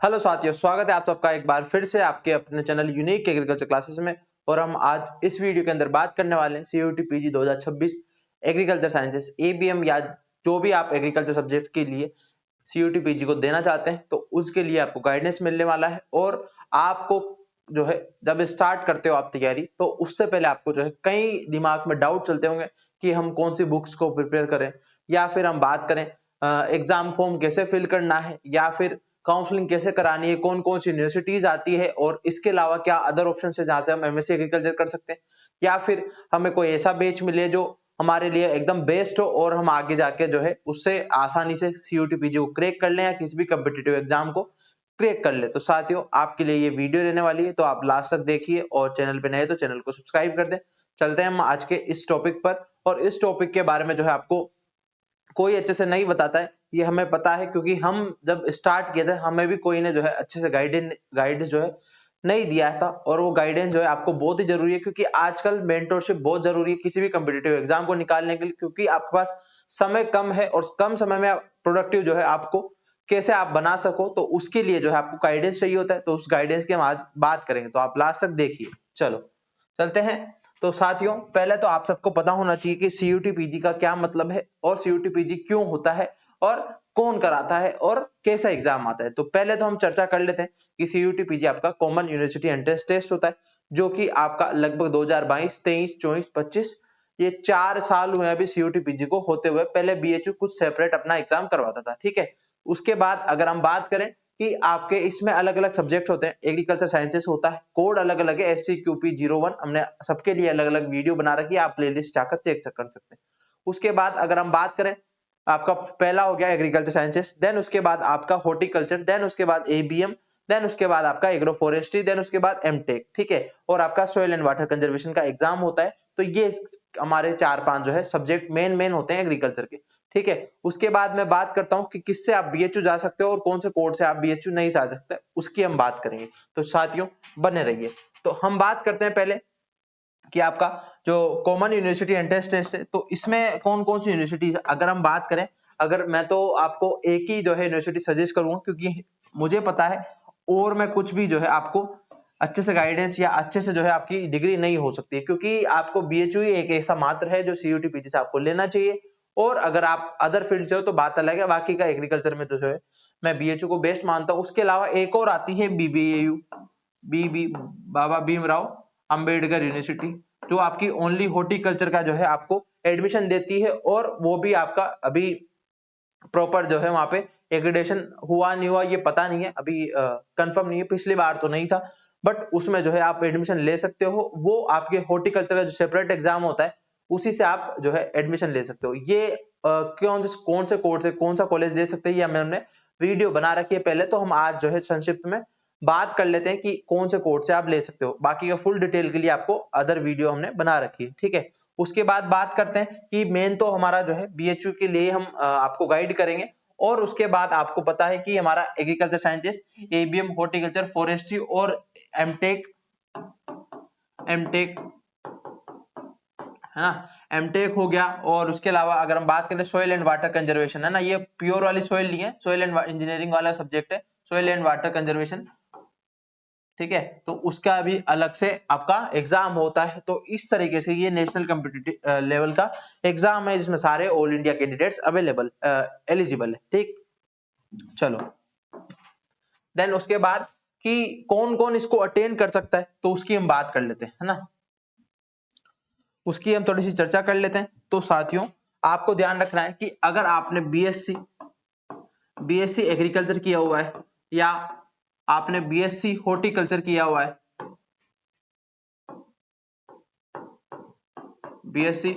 Hello साथियों, स्वागत है आप सबका एक बार फिर से आपके अपने चैनल यूनिक एग्रीकल्चर क्लासेस में। और हम आज इस वीडियो के अंदर बात करने वाले हैं CUET PG 2026 agriculture sciences ABM या जो भी आप एग्रीकल्चर सब्जेक्ट के लिए सीयूटी पीजी को देना चाहते हैं तो उसके लिए आपको गाइडेंस मिलने वाला है। और आपको जो है जब स्टार्ट करते हो आप तैयारी, तो उससे पहले आपको जो है कई दिमाग में डाउट चलते होंगे कि हम कौन सी बुक्स को प्रिपेयर करें, या फिर हम बात करें एग्जाम फॉर्म कैसे फिल करना है, या फिर काउंसलिंग कैसे करानी है, कौन कौन सी यूनिवर्सिटीज आती है, और इसके अलावा क्या अदर ऑप्शन है जहां से हम एमएससी एग्रीकल्चर कर सकते हैं, या फिर हमें कोई ऐसा बैच मिले जो हमारे लिए एकदम बेस्ट हो और हम आगे जाके जो है उससे आसानी से सीयूटी पीजी को क्रैक कर लें या किसी भी कम्पिटिटिव एग्जाम को क्रैक कर ले। तो साथियों, आपके लिए ये वीडियो रहने वाली है, तो आप लास्ट तक देखिए और चैनल पे नए तो चैनल को सब्सक्राइब कर दें। चलते हैं हम आज के इस टॉपिक पर। और इस टॉपिक के बारे में जो है आपको कोई अच्छे से नहीं बताता है, ये हमें पता है क्योंकि हम जब स्टार्ट किए थे हमें भी कोई ने जो है अच्छे से गाइड जो है नहीं दिया था। और वो गाइडेंस जो है आपको बहुत ही जरूरी है, क्योंकि आजकल मेंटरशिप बहुत जरूरी है किसी भी कम्पिटिटिव एग्जाम को निकालने के लिए, क्योंकि आपके पास समय कम है और कम समय में प्रोडक्टिव जो है आपको कैसे आप बना सको, तो उसके लिए जो है आपको गाइडेंस चाहिए होता है। तो उस गाइडेंस की हम आज बात करेंगे, तो आप लास्ट तक देखिए। चलो चलते हैं। तो साथियों, पहले तो आप सबको पता होना चाहिए कि सीयूटी पीजी का क्या मतलब है और सीयूटी पीजी क्यों होता है और कौन कराता है और कैसा एग्जाम आता है। तो पहले तो हम चर्चा कर लेते हैं कि सीयूटी पीजी आपका कॉमन यूनिवर्सिटी एंट्रेंस टेस्ट होता है, जो कि आपका लगभग 2022, 23, 24, 25 ये 4 साल हुए अभी सीयूटी पीजी को होते हुए। पहले बीएचयू कुछ सेपरेट अपना एग्जाम करवाता था, ठीक है। उसके बाद अगर हम बात करें कि आपके इसमें अलग अलग सब्जेक्ट होते हैं, एग्रीकल्चर साइंसेस होता है, कोड अलग अलग है SCQP01, हमने सबके लिए अलग अलग वीडियो बना रखी है, आप प्लेलिस्ट जाकर चेक कर सकते हैं। उसके बाद अगर हम बात करें, आपका पहला हो गया एग्रीकल्चर साइंसेस, देन उसके बाद आपका हॉर्टिकल्चर, देन उसके बाद एबीएम, देन उसके बाद आपका एग्रो फॉरेस्ट्री, देन उसके बाद एमटेक, ठीक है। और आपका सॉइल एंड वाटर कंजर्वेशन का एग्जाम होता है। तो ये हमारे 4-5 जो है सब्जेक्ट मेन होते हैं एग्रीकल्चर के, ठीक है। उसके बाद मैं बात करता हूं कि किससे आप बीएचयू जा सकते हो और कौन से कोड से आप बीएचयू नहीं जा सकते, उसकी हम बात करेंगे। तो साथियों बने रहिए। तो हम बात करते हैं पहले कि आपका जो कॉमन यूनिवर्सिटी एंट्रेंस टेस्ट है, तो इसमें कौन कौन सी यूनिवर्सिटी, अगर हम बात करें, अगर मैं तो आपको एक ही जो है यूनिवर्सिटी सजेस्ट करूंगा, क्योंकि मुझे पता है और मैं कुछ भी जो है आपको अच्छे से गाइडेंस या अच्छे से जो है आपकी डिग्री नहीं हो सकती है, क्योंकि आपको बीएचयू ही एक ऐसा मात्र है जो सीयूटी पीजी से आपको लेना चाहिए। और अगर आप अदर फील्ड से हो तो बात अलग है, बाकी का एग्रीकल्चर में तो जो है मैं बीएचयू को बेस्ट मानता हूं। उसके अलावा एक और आती है बीबीएयू, बीबी बाबा भीमराव अंबेडकर यूनिवर्सिटी, जो आपकी ओनली हॉर्टिकल्चर का जो है आपको एडमिशन देती है। और वो भी आपका अभी प्रॉपर जो है वहां पे एक्रेडिटेशन हुआ नहीं हुआ ये पता नहीं है, अभी कंफर्म नहीं है, पिछली बार तो नहीं था, बट उसमें जो है आप एडमिशन ले सकते हो। वो आपके हॉर्टिकल्चर का जो सेपरेट एग्जाम होता है उसी से आप जो है एडमिशन ले सकते हो। ये कौन से कोर्स से कौन सा कॉलेज ले सकते हैं ये हमने वीडियो बना रखी है पहले। तो हम आज जो है संक्षिप्त में बात कर लेते हैं कि कौन से कोर्स से आप ले सकते हो, बाकी का फुल डिटेल के लिए आपको अदर वीडियो हमने बना रखी है, ठीक है। उसके बाद बात करते हैं कि मेन तो हमारा जो है बीएचयू के लिए हम आपको गाइड करेंगे। और उसके बाद आपको पता है कि हमारा agriculture sciences, ABM, horticulture, forestry और एमटेक एमटेक है ना, एमटेक हो गया। और उसके अलावा अगर हम बात करें सॉइल एंड वाटर कंजर्वेशन, है ना, ये प्योर वाली सॉइल नहीं है, सॉइल एंड इंजीनियरिंग वाला सब्जेक्ट है, सॉइल एंड वाटर कंजर्वेशन, ठीक है। तो उसका भी अलग से आपका एग्जाम होता है। तो इस तरीके से ये नेशनल कॉम्पिटिटिव लेवल का एग्जाम है, जिसमें सारे all India candidates available eligible है, ठीक। चलो देन उसके बाद कि कौन कौन इसको अटेंड कर सकता है, तो उसकी हम बात कर लेते हैं, है ना, उसकी हम थोड़ी सी चर्चा कर लेते हैं। तो साथियों, आपको ध्यान रखना है कि अगर आपने बीएससी एग्रीकल्चर किया हुआ है या आपने बीएससी हॉर्टिकल्चर किया हुआ है, बीएससी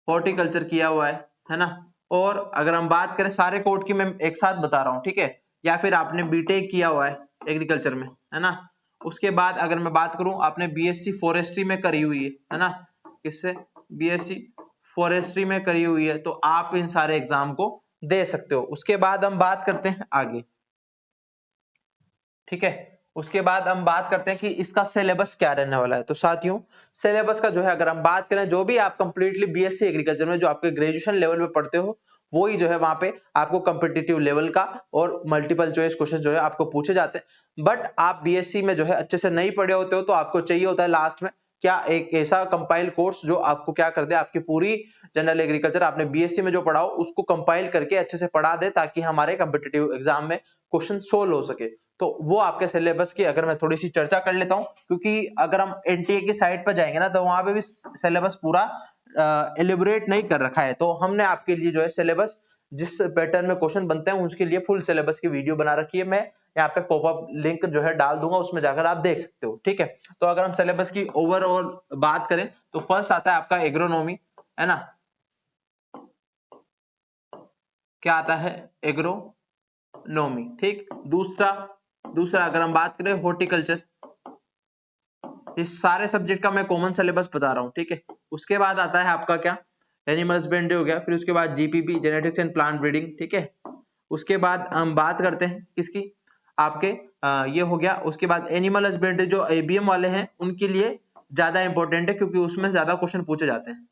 हॉर्टिकल्चर किया हुआ है ना, और अगर हम बात करें सारे कोड की, मैं एक साथ बता रहा हूं, ठीक है, या फिर आपने बीटेक किया हुआ है एग्रीकल्चर में, है ना। उसके बाद अगर मैं बात करूं आपने बीएससी फॉरेस्ट्री में करी हुई है ना, किससे, बीएससी फॉरेस्ट्री में करी हुई है, तो आप इन सारे एग्जाम को दे सकते हो। उसके बाद हम बात करते हैं आगे, ठीक है। उसके बाद हम बात करते हैं कि इसका सिलेबस क्या रहने वाला है। तो साथियों, सिलेबस का जो है अगर हम बात करें, जो भी आप कंप्लीटली बीएससी एग्रीकल्चर में जो आपके ग्रेजुएशन लेवल पे पढ़ते हो वही जो है वहां पे आपको कॉम्पिटिटिव लेवल का और मल्टीपल चॉइस क्वेश्चन जो है आपको पूछे जाते हैं। बट आप बीएससी में जो है अच्छे से नहीं पढ़े होते हो तो आपको चाहिए होता है लास्ट में क्या, एक ऐसा कंपाइल कोर्स जो आपको क्या कर दे, आपकी पूरी जनरल एग्रीकल्चर आपने बीएससी में जो पढ़ा हो उसको कंपाइल करके अच्छे से पढ़ा दे, ताकि हमारे कॉम्पिटिटिव एग्जाम में क्वेश्चन सोल्व हो सके। तो वो आपके सिलेबस की अगर मैं थोड़ी सी चर्चा कर लेता हूं, क्योंकि अगर हम एनटीए की साइट पर जाएंगे ना तो वहां पे भी सिलेबस पूरा एलिबोरेट नहीं कर रखा है। तो हमने आपके लिए जो है सिलेबस जिस पैटर्न में क्वेश्चन बनते हैं उसके लिए फुल सिलेबस की वीडियो बना रखी है। मैं यहाँ पे पॉपअप लिंक जो है डाल दूंगा, उसमें जाकर आप देख सकते हो। ठीक है, तो अगर हम सिलेबस की ओवरऑल बात करें तो फर्स्ट आता है आपका एग्रोनॉमी, है ना। क्या आता है? एग्रोनॉमी। ठीक, दूसरा अगर हम बात करें हॉर्टिकल्चर। ये सारे सब्जेक्ट का मैं कॉमन सिलेबस बता रहा हूँ। ठीक है, उसके बाद आता है आपका क्या, एनिमल हस्बेंड्री हो गया, फिर उसके बाद GPP, genetics and plant breeding. ठीक है, उसके बाद हम बात करते हैं किसकी, आपके ये हो गया। उसके बाद एनिमल हस्बेंड्री जो एबीएम वाले हैं उनके लिए ज्यादा इंपॉर्टेंट है, क्योंकि उसमें ज्यादा क्वेश्चन पूछे जाते हैं।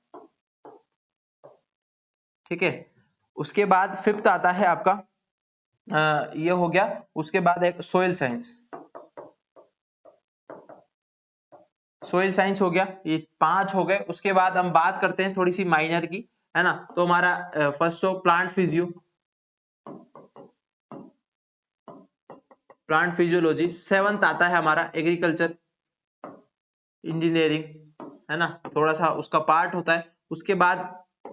ठीक है, उसके बाद फिफ्थ आता है आपका ये हो गया। उसके बाद एक सोइल साइंस, हो गया। ये 5 हो गए। उसके बाद हम बात करते हैं थोड़ी सी माइनर की, है ना। तो हमारा first of plant physiology. 7th आता है हमारा एग्रीकल्चर इंजीनियरिंग, है ना, थोड़ा सा उसका पार्ट होता है। उसके बाद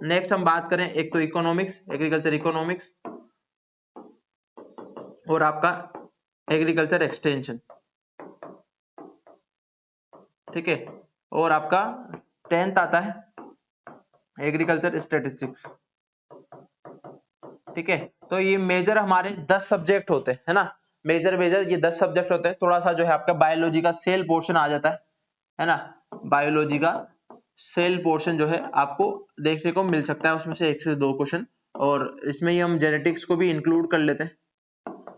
नेक्स्ट हम बात करें, एक तो इकोनॉमिक्स, एग्रीकल्चर इकोनॉमिक्स, और आपका एग्रीकल्चर एक्सटेंशन। ठीक है, और आपका 10th आता है एग्रीकल्चर स्टैटिस्टिक्स। ठीक है, तो ये मेजर हमारे 10 सब्जेक्ट होते हैं, है ना। मेजर ये 10 सब्जेक्ट होते हैं। थोड़ा सा जो है आपका बायोलॉजी का सेल पोर्शन आ जाता है ना। बायोलॉजी का सेल पोर्शन जो है आपको देखने को मिल सकता है, उसमें से 1 से 2 क्वेश्चन, और इसमें ही हम जेनेटिक्स को भी इंक्लूड कर लेते हैं।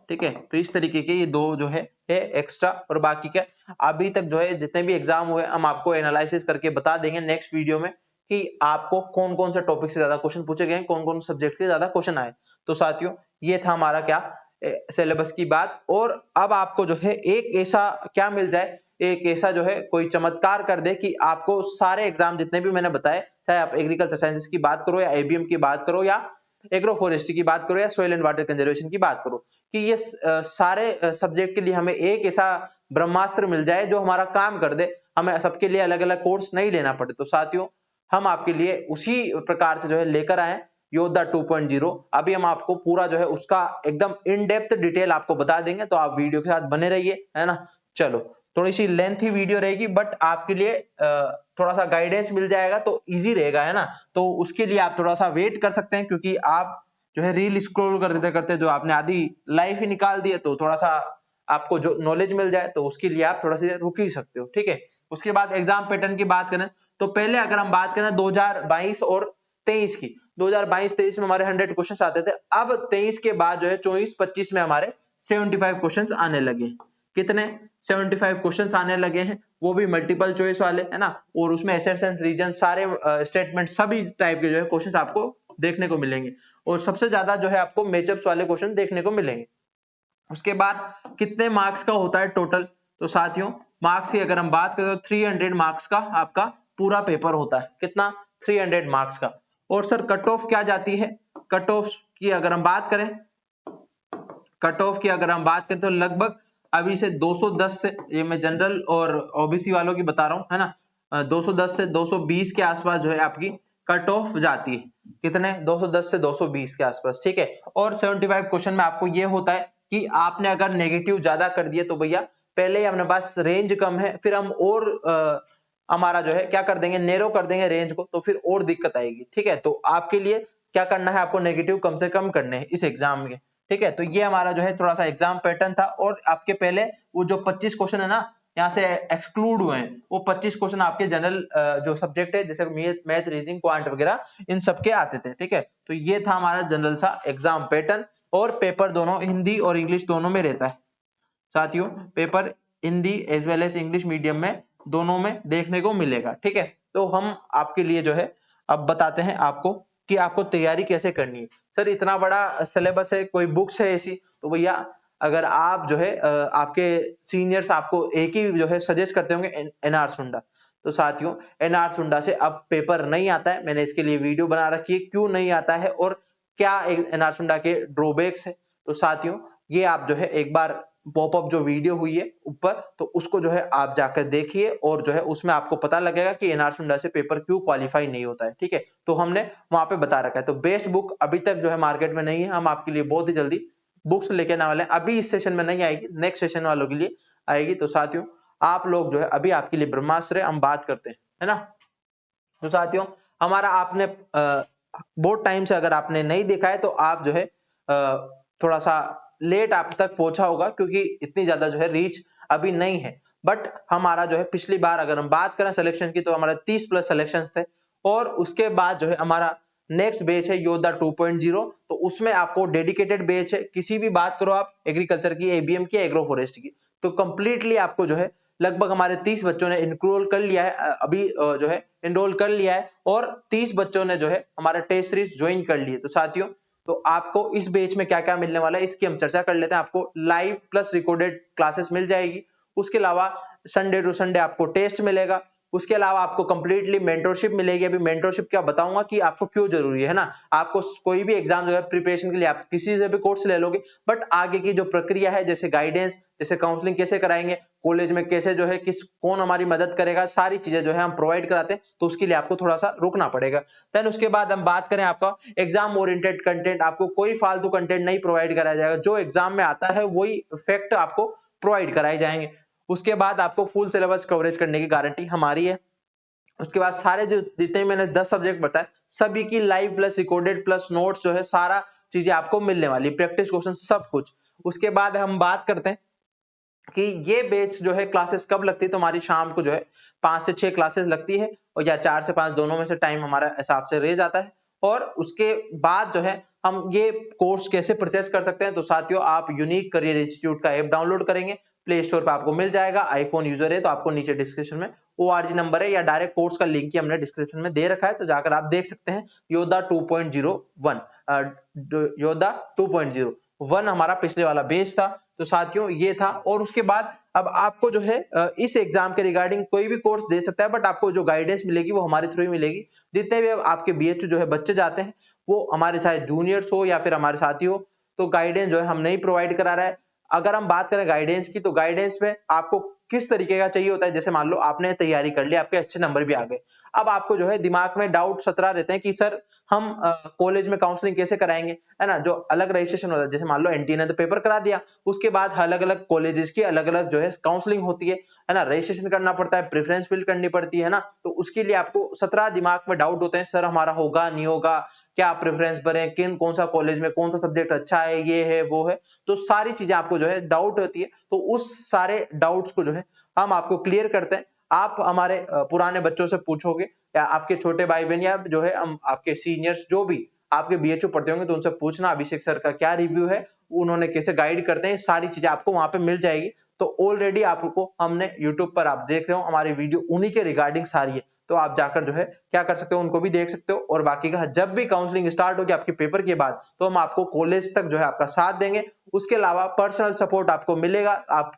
ठीक है, तो इस तरीके के ये 2 जो है एक्स्ट्रा, और बाकी क्या अभी तक जो है जितने भी एग्जाम हुए हम आपको एनालिसिस करके बता देंगे नेक्स्ट वीडियो में कि आपको कौन कौन से टॉपिक से ज्यादा क्वेश्चन पूछे गए, कौन कौन सब्जेक्ट के ज्यादा क्वेश्चन आए। तो साथियों, ये था हमारा क्या सिलेबस की बात। और अब आपको जो है एक ऐसा क्या मिल जाए, एक ऐसा जो है कोई चमत्कार कर दे कि आपको सारे एग्जाम जितने भी मैंने बताए, चाहे आप एग्रीकल्चर साइंसेस की बात करो या एबीएम की बात करो या एग्रो फॉरेस्ट्री की बात करो या सॉइल एंड वाटर कंजर्वेशन की बात करो, कि ये सारे सब्जेक्ट के लिए हमें एक ऐसा ब्रह्मास्त्र मिल जाए जो हमारा काम कर दे, हमें सबके लिए अलग अलग कोर्स नहीं लेना पड़े। तो साथियों, हम आपके लिए उसी प्रकार से जो है लेकर आए योद्धा 2.0। अभी हम आपको पूरा जो है उसका एकदम इन डेप्थ डिटेल आपको बता देंगे, तो आप वीडियो के साथ बने रहिए, है ना। चलो, थोड़ी सी लेंथी वीडियो रहेगी, बट आपके लिए थोड़ा सा गाइडेंस मिल जाएगा तो इजी रहेगा, है ना। तो उसके लिए आप थोड़ा सा वेट कर सकते हैं, क्योंकि आप जो है रील स्क्रॉल करते करते जो आपने आधी लाइफ ही निकाल दी है, तो थोड़ा सा आपको जो नॉलेज मिल जाए तो उसके लिए आप थोड़ा सा रुक ही सकते हो। ठीक है, उसके बाद एग्जाम पैटर्न की बात करें तो पहले अगर हम बात करें 2022 और 23 की, 2022-23 में हमारे 100 क्वेश्चंस आते थे। अब 23 के बाद जो है 24-25 में हमारे 75 क्वेश्चंस आने लगे। कितने? 75 क्वेश्चंस आने लगे हैं, वो भी मल्टीपल चॉइस वाले, है ना। और उसमें एसेंस रीजन सारे स्टेटमेंट सभी टाइप के जो है क्वेश्चंस आपको देखने को मिलेंगे, और सबसे ज्यादा जो है आपको मैचअप्स वाले क्वेश्चन देखने को मिलेंगे। उसके बाद कितने मार्क्स का होता है टोटल? तो साथियों, मार्क्स की अगर हम बात करें तो 300 मार्क्स का आपका पूरा पेपर होता है। कितना? 300 मार्क्स का। और सर कट ऑफ क्या जाती है? कट ऑफ की अगर हम बात करें, तो लगभग अभी से 210 से, ये मैं जनरल और ओबीसी वालों की बता रहा हूं, है ना, 210 से 220 के आसपास जो है आपकी कट ऑफ जाती है। कितने? 210 से 220 के आसपास। ठीक है, और 75 क्वेश्चन में आपको ये होता है कि आपने अगर नेगेटिव ज्यादा कर दिए तो भैया पहले ही अपने पास रेंज कम है, फिर हम और हमारा जो है क्या कर देंगे, नेरो कर देंगे रेंज को, तो फिर और दिक्कत आएगी। ठीक है, तो आपके लिए क्या करना है, आपको नेगेटिव कम से कम करने हैं इस एग्जाम में। ठीक है, तो ये हमारा जो है थोड़ा सा एग्जाम पैटर्न था। और आपके पहले वो जो 25 क्वेश्चन है ना यहाँ से एक्सक्लूड हुए हैं, वो 25 क्वेश्चन आपके जनरल जो सब्जेक्ट है जैसे मैथ, रीजनिंग, क्वांट वगैरह, इन सबके आते थे। ठीक है, तो ये था हमारा जनरल सा एग्जाम पैटर्न। और पेपर दोनों हिंदी और इंग्लिश दोनों में रहता है साथियों, paper Hindi as well as English medium में दोनों में देखने को मिलेगा। ठीक है, तो हम आपके लिए जो है अब बताते हैं आपको कि आपको तैयारी कैसे करनी है। सर इतना बड़ा सिलेबस है, कोई बुक्स है ऐसी? तो भैया अगर आप जो है आपके सीनियर्स आपको एक ही जो है सजेस्ट करते होंगे एनआर सुंडा, तो साथियों एनआर सुंडा से अब पेपर नहीं आता है। मैंने इसके लिए वीडियो बना रखी है क्यों नहीं आता है और क्या एनआर सुंडा के ड्रॉबैक्स है। तो साथियों ये आप जो है एक बार पॉपअप जो वीडियो हुई है ऊपर, तो उसको जो है आप जाकर देखिए और जो है उसमें आपको पता लगेगा कि एनआर सुंडा से पेपर क्यों क्वालिफाई नहीं होता है। ठीक है, तो हमने वहां पे बता रखा है। तो बेस्ट बुक अभी तक जो है मार्केट में नहीं है, हम आपके लिए बहुत ही जल्दी बुक्स लेके आने वाले हैं। अभी इस सेशन में नहीं आएगी, नेक्स्ट सेशन वालों के लिए आएगी। तो साथियों आप लोग जो है अभी आपके लिए ब्रह्मास्त्र हम बात करते हैं, है ना। तो साथियों हमारा आपने बहुत टाइम से अगर आपने नहीं देखा है तो आप जो है थोड़ा सा लेट आप तक पहुंचा होगा क्योंकि इतनी ज्यादा जो है रीच अभी नहीं है। बट हमारा जो है पिछली बार अगर हम बात करें सिलेक्शन की तो हमारा 30 प्लस सिलेक्शंस थे और उसके बाद जो है हमारा नेक्स्ट बैच है योद्धा 2.0। तो उसमें आपको डेडिकेटेड बैच है, किसी भी बात करो आप एग्रीकल्चर की, एबीएम की, एग्रो फॉरेस्ट की, तो कंप्लीटली आपको जो है लगभग हमारे 30 बच्चों ने इनरोल कर लिया है, अभी जो है इनरोल कर लिया है और 30 बच्चों ने जो है हमारा टेस्ट सीरीज ज्वाइन कर लिए। तो साथियों तो आपको इस बैच में क्या क्या मिलने वाला है इसकी हम चर्चा कर लेते हैं। आपको लाइव प्लस रिकॉर्डेड क्लासेस मिल जाएगी, उसके अलावा संडे टू संडे आपको टेस्ट मिलेगा, उसके अलावा आपको कंप्लीटली मेंटरशिप मिलेगी। अभी मेंटरशिप क्या बताऊंगा कि आपको क्यों जरूरी है ना। आपको कोई भी एग्जाम जो है प्रिपरेशन के लिए आप किसी से भी कोर्स ले लोगे, बट आगे की जो प्रक्रिया है जैसे गाइडेंस, जैसे काउंसलिंग कैसे कराएंगे, कॉलेज में कैसे जो है किस कौन हमारी मदद करेगा, सारी चीजें जो है हम प्रोवाइड कराते हैं। तो उसके लिए आपको थोड़ा सा रुकना पड़ेगा। देन उसके बाद हम बात करें आपका एग्जाम ओरिएंटेड कंटेंट, आपको कोई फालतू कंटेंट नहीं प्रोवाइड कराया जाएगा, जो एग्जाम में आता है वही फैक्ट आपको प्रोवाइड कराए जाएंगे। उसके बाद आपको फुल सिलेबस कवरेज करने की गारंटी हमारी है। उसके बाद सारे जो जितने मैंने 10 सब्जेक्ट बताए सभी की live plus recorded plus notes जो है सारा चीजें आपको मिलने वाली, प्रैक्टिस क्वेश्चन सब कुछ। उसके बाद हम बात करते हैं कि ये बैच जो है क्लासेस कब लगती है, तो हमारी शाम को जो है 5 से 6 क्लासेस लगती है और या 4 से 5 दोनों में से टाइम हमारा हिसाब से रह जाता है। और उसके बाद जो है हम ये कोर्स कैसे परचेस कर सकते हैं, तो साथियों आप यूनिक करियर इंस्टीट्यूट का ऐप डाउनलोड करेंगे, प्ले स्टोर पर आपको मिल जाएगा। आईफोन यूजर है तो आपको नीचे डिस्क्रिप्शन में ORG नंबर है या डायरेक्ट कोर्स का लिंक ही हमने डिस्क्रिप्शन में दे रखा है, तो जाकर आप देख सकते हैं। योद्धा 2.01 योद्धा 2.01 हमारा पिछले वाला बेस था। तो साथियों ये था। और उसके बाद अब आपको जो है इस एग्जाम के रिगार्डिंग कोई भी कोर्स दे सकता है, बट आपको जो गाइडेंस मिलेगी वो हमारे थ्रू ही मिलेगी। जितने भी आपके बीएचयू जो है बच्चे जाते हैं वो हमारे चाहे जूनियर्स हो या फिर हमारे साथी हो, तो गाइडेंस जो है हम नहीं प्रोवाइड करा रहा है। अगर हम बात करें गाइडेंस की, तो गाइडेंस में आपको किस तरीके का चाहिए होता है, जैसे मान लो आपने तैयारी कर ली, आपके अच्छे नंबर भी आ गए, अब आपको जो है दिमाग में डाउट सतरा रहते हैं कि सर हम कॉलेज में काउंसलिंग कैसे कराएंगे, है ना। जो अलग रजिस्ट्रेशन होता है, जैसे मान लो एनटीए ने तो पेपर करा दिया, उसके बाद अलग अलग कॉलेजेस की अलग अलग जो है काउंसलिंग होती है ना, रजिस्ट्रेशन करना पड़ता है, प्रेफरेंस फिल करनी पड़ती है ना। तो उसके लिए आपको 17 दिमाग में डाउट होते हैं, सर हमारा होगा नहीं होगा, क्या प्रेफरेंस भरें, किन कौन सा कॉलेज में कौन सा सब्जेक्ट अच्छा है, ये है वो है, तो सारी चीजें आपको जो है डाउट होती है। तो उस सारे डाउट्स को जो है हम आपको क्लियर करते हैं। आप हमारे पुराने बच्चों से पूछोगे या आपके छोटे भाई बहन या जो है हम आपके सीनियर्स जो भी आपके बीएचयू पढ़ते होंगे तो उनसे पूछना अभिषेक सर का क्या रिव्यू है, उन्होंने कैसे गाइड करते हैं, सारी चीजें आपको वहां पे मिल जाएगी। तो ऑलरेडी आपको हमने यूट्यूब पर आप देख रहे हो हमारी वीडियो उन्हीं के रिगार्डिंग सारी है, तो आप जाकर जो है क्या कर सकते हो उनको भी देख सकते हो। और बाकी का जब भी काउंसलिंग स्टार्ट होगी आपके पेपर के बाद, तो हम आपको कॉलेज तक जो है आपका साथ देंगे। उसके अलावा पर्सनल सपोर्ट आपको मिलेगा। आप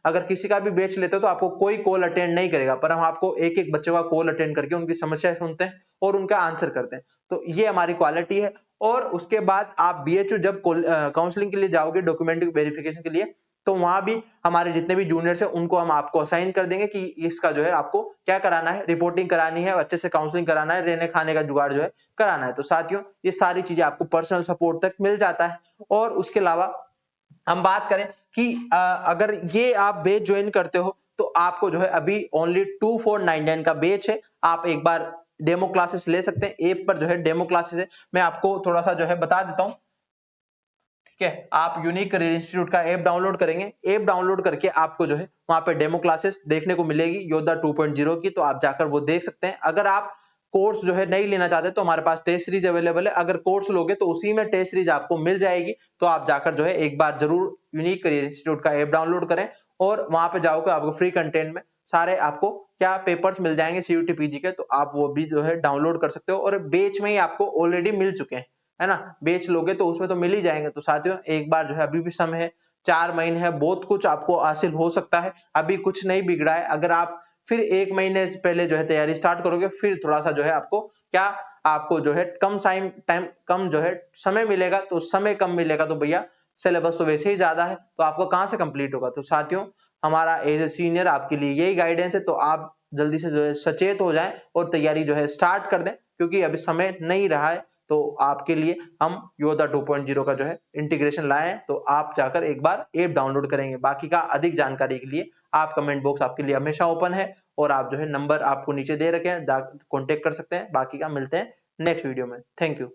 अगर किसी का भी बैच लेते हो तो आपको कोई कॉल अटेंड नहीं करेगा, पर हम आपको एक एक बच्चे का कॉल अटेंड करके उनकी समस्या सुनते हैं और उनका आंसर करते हैं। तो ये हमारी क्वालिटी है। और उसके बाद आप बीएचयू जब काउंसलिंग के लिए जाओगे डॉक्यूमेंट वेरिफिकेशन के लिए, तो वहां भी हमारे जितने भी जूनियर्स हैं उनको हम आपको असाइन कर देंगे कि इसका जो है आपको क्या कराना है, रिपोर्टिंग करानी है, अच्छे से काउंसलिंग कराना है, रहने खाने का जुगाड़ जो है कराना है। तो साथियों ये सारी चीजें आपको पर्सनल सपोर्ट तक मिल जाता है। और उसके अलावा हम बात करें कि अगर ये आप बैच ज्वाइन करते हो तो आपको जो है अभी ओनली 2499 का बैच है। आप एक बार डेमो क्लासेस ले सकते हैं, ऐप पर जो है डेमो क्लासेस है, मैं आपको थोड़ा सा जो है बता देता हूं। ठीक है, आप यूनिक करियर इंस्टीट्यूट का ऐप डाउनलोड करेंगे, ऐप डाउनलोड करके आपको जो है वहां पे डेमो क्लासेस देखने को मिलेगी योद्धा 2.0 की, तो आप जाकर वो देख सकते हैं। अगर आप कोर्स जो है नहीं लेना चाहते तो हमारे पास टेस्ट सीरीज अवेलेबल है, अगर कोर्स लोगे तो उसी में टेस्ट सीरीज आपको मिल जाएगी। तो आप जाकर जो है एक बार जरूर यूनिक करियर इंस्टीट्यूट का ऐप डाउनलोड करें और वहां पे जाओगे, आपको फ्री कंटेंट में सारे आपको क्या पेपर्स मिल जाएंगे सीयूटी पीजी के, तो आप वो भी जो है डाउनलोड कर सकते हो और बेच में ही आपको ऑलरेडी मिल चुके हैं, है ना। बेच लोगे तो उसमें तो मिल ही जाएंगे। तो साथियों एक बार जो है अभी भी समय है, 4 महीने है, बहुत कुछ आपको हासिल हो सकता है, अभी कुछ नहीं बिगड़ा है। अगर आप फिर 1 महीने से पहले जो है तैयारी स्टार्ट करोगे, फिर थोड़ा सा जो है आपको क्या, आपको जो है कम टाइम कम जो है समय मिलेगा, तो समय कम मिलेगा तो भैया सिलेबस तो वैसे ही ज्यादा है, तो आपको कहां से कंप्लीट होगा। तो साथियों हमारा एज ए सीनियर आपके लिए यही गाइडेंस है, तो आप जल्दी से जो है सचेत हो जाएं और तैयारी जो है स्टार्ट कर दें, क्योंकि अभी समय नहीं रहा है। तो आपके लिए हम योद्धा 2.0 का जो है इंटीग्रेशन लाए हैं, तो आप जाकर एक बार ऐप डाउनलोड करेंगे। बाकी का अधिक जानकारी के लिए आप कमेंट बॉक्स आपके लिए हमेशा ओपन है, और आप जो है नंबर आपको नीचे दे रखे हैं, कॉन्टेक्ट कर सकते हैं। बाकी का मिलते हैं नेक्स्ट वीडियो में। Thank you.